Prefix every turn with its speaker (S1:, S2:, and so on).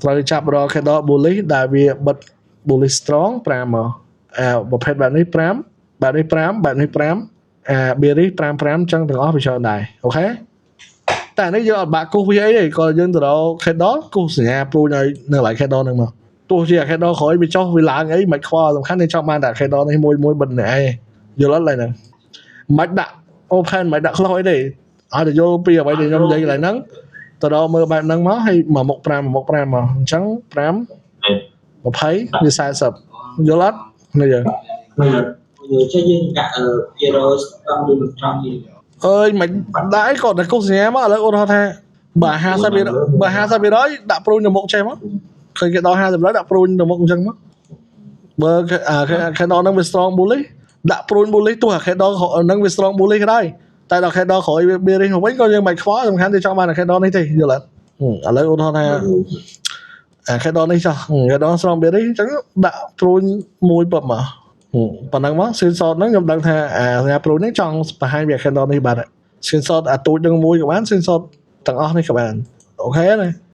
S1: ត្រូវចាប់រក candle bullish ដែលវាបិទ bullish strong 5មកប្រភេទបែបនេះ5បែបនេះ5បែបនេះ5bearish 5 5ចឹងទាំងអស់វាច្រើនដែរអូខេតែនេះយើងអត់បាក់គូសវាអីទេក៏យើងទៅរក candle គូសសញ្ញាព្រួយឲ្យនៅកន្លែង candle ហ្នឹងមកទោះជា candle ក្រោយវាចុះវាឡើងអីមិនខ្វល់សំខាន់យើងចង់បានតែ candle នេះមួយបិទនេះឯងយល់អត់ឡើយហ្នឹងមិនដាក់ open មិនដាក់ close អីទេឲ្យតែយល់ពីអ្វីដែលខ្ញុំនិយាយកន្លែងហ្នឹងទៅដល់មើលបែបហ្នឹងមកហើយមួយមុខ5មកអញ្ចឹង5 20វា40យល់អត់នេះយើង
S2: ចេះយើងដាក់0តាមដូចត្រង់នេះ
S1: អើយមិនដាក់អីគាត់តែគូសសញ្ញាមកឥឡូវឧទាហរណ៍ថាបើ50%ដាក់ព្រួយទៅមុខចេះមកឃើញគេដល់50%ដាក់ព្រួយទៅមុខអញ្ចឹងមកបើ candle ហ្នឹងវា strong bullish ដាក់ព្រួយ bullish ទោះ candle ហ្នឹងវា strong bullish ក៏ដោយតែដល់ candle ក្រោយវា bearish មកវិញក៏យើងមិនខ្វល់សំខាន់យើងចង់បាន candle នេះទេយល់អត់ឥឡូវឧទាហរណ៍ថាcandle នេះចុះ candle strong bearish អញ្ចឹងដាក់ព្រួយមួយពឹបមកប៉ុណ្ណឹងមក screenshot ហ្នឹងខ្ញុំដឹងថាសញ្ញាព្រួយនេះចង់បង្ហាញវា candle នេះបាត់ screenshot ទូចនឹងមួយក៏បាន screenshot ទាំងអស់នេះក៏បានអូខេណា